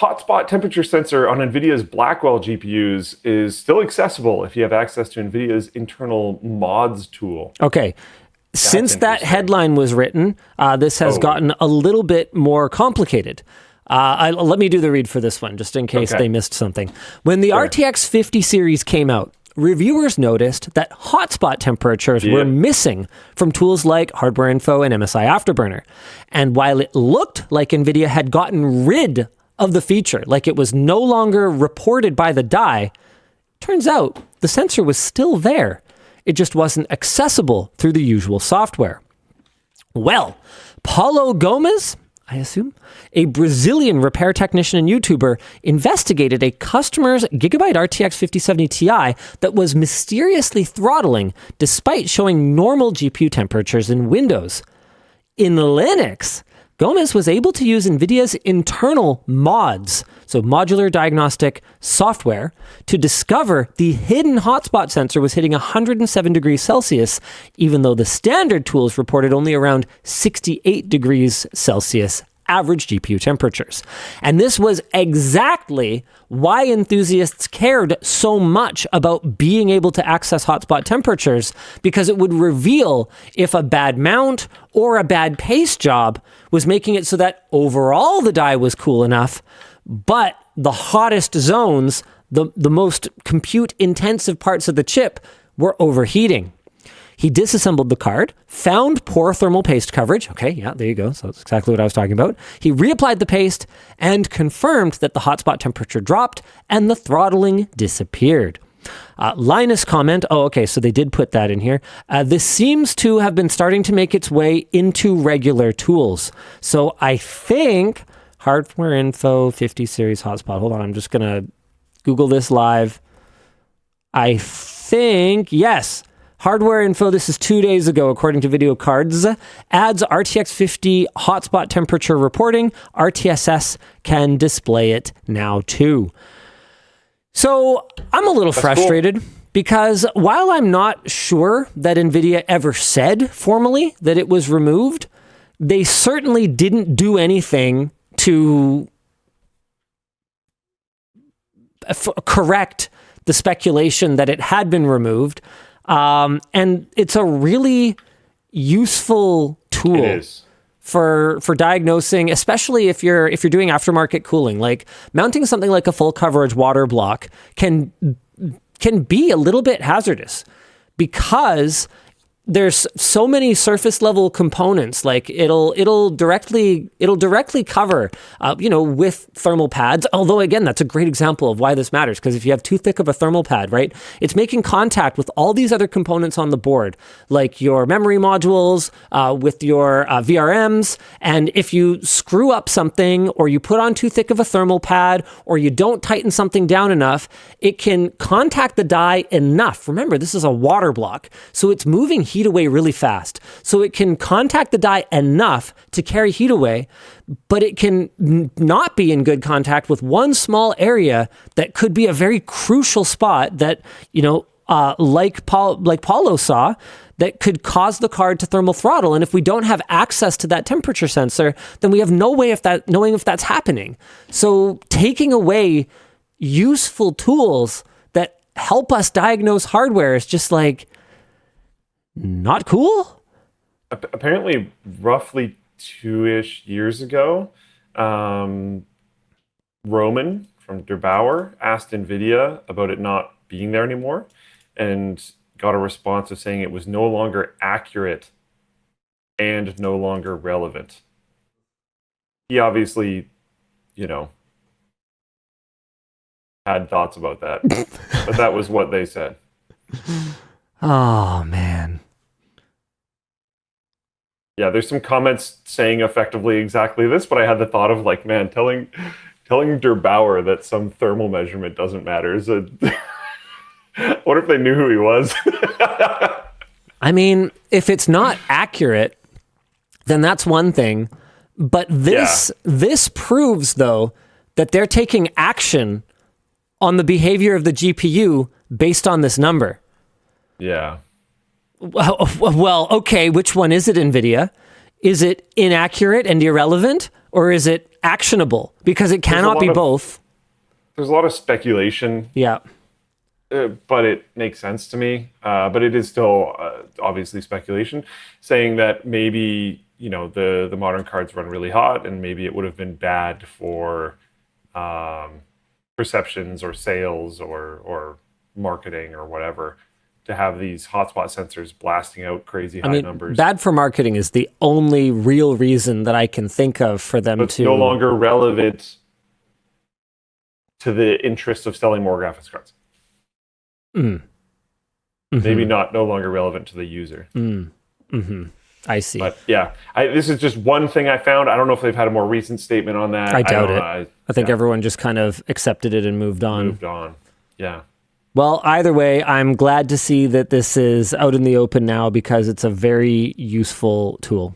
hotspot temperature sensor on Nvidia's Blackwell GPUs is still accessible if you have access to Nvidia's internal mods tool. Okay. Since that headline was written, this has gotten a little bit more complicated. Let me do the read for this one, just in case they missed something. When the RTX 50 series came out, reviewers noticed that hotspot temperatures were missing from tools like Hardware Info and MSI Afterburner. And while it looked like NVIDIA had gotten rid of the feature, like it was no longer reported by the die, turns out the sensor was still there. It just wasn't accessible through the usual software. Well, Paulo Gomes, I assume, a Brazilian repair technician and YouTuber, investigated a customer's Gigabyte RTX 5070 Ti that was mysteriously throttling despite showing normal GPU temperatures in Windows. In Linux, Gomez was able to use NVIDIA's internal mods, so modular diagnostic software, to discover the hidden hotspot sensor was hitting 107 degrees Celsius, even though the standard tools reported only around 68 degrees Celsius average GPU temperatures. And this was exactly why enthusiasts cared so much about being able to access hotspot temperatures, because it would reveal if a bad mount or a bad paste job was making it so that overall the die was cool enough, but the hottest zones, the most compute intensive parts of the chip, were overheating. He disassembled the card, found poor thermal paste coverage. Okay, yeah, there you go. So that's exactly what I was talking about. He reapplied the paste and confirmed that the hotspot temperature dropped and the throttling disappeared. Linus comment, so they did put that in here. This seems to have been starting to make its way into regular tools. So I think Hardware Info 50 series hotspot. Hold on, I'm just going to Google this live. I think, yes. Hardware Info, this is 2 days ago, according to Video Cards, adds RTX 50 hotspot temperature reporting. RTSS can display it now too. So I'm a little frustrated because while I'm not sure that NVIDIA ever said formally that it was removed, they certainly didn't do anything to correct the speculation that it had been removed. And it's a really useful tool for diagnosing, especially if you're doing aftermarket cooling. Like mounting something like a full coverage water block can be a little bit hazardous because there's so many surface level components. Like it'll directly cover, with thermal pads. Although again, that's a great example of why this matters. Because if you have too thick of a thermal pad, right, it's making contact with all these other components on the board, like your memory modules, with your VRMs. And if you screw up something, or you put on too thick of a thermal pad, or you don't tighten something down enough, it can contact the die enough. Remember, this is a water block, so it's moving heat away really fast. So it can contact the die enough to carry heat away, but it can not be in good contact with one small area that could be a very crucial spot that, like Paulo saw, that could cause the card to thermal throttle. And if we don't have access to that temperature sensor, then we have no way of knowing if that's happening. So taking away useful tools that help us diagnose hardware is just like, not cool? Apparently, roughly 2-ish years ago, Roman from Der Bauer asked NVIDIA about it not being there anymore and got a response of saying it was no longer accurate and no longer relevant. He obviously, had thoughts about that, but that was what they said. Oh, man. Yeah, there's some comments saying effectively exactly this, but I had the thought of telling Der Bauer that some thermal measurement doesn't matter. What if they knew who he was? I mean, if it's not accurate, then that's one thing. But this proves, though, that they're taking action on the behavior of the GPU based on this number. Yeah. Well, okay, which one is it, NVIDIA? Is it inaccurate and irrelevant, or is it actionable because it cannot be both. There's a lot of speculation. Yeah. But it makes sense to me. But it is still obviously speculation, saying that maybe, you know, the modern cards run really hot, and maybe it would have been bad for perceptions or sales or marketing or whatever to have these hotspot sensors blasting out crazy high numbers. Bad for marketing is the only real reason that I can think of for them It's no longer relevant to the interest of selling more graphics cards. Maybe no longer relevant to the user. I see. But yeah, this is just one thing I found. I don't know if they've had a more recent statement on that. I doubt it. I think everyone just kind of accepted it and moved on. Yeah. Well, either way, I'm glad to see that this is out in the open now because it's a very useful tool.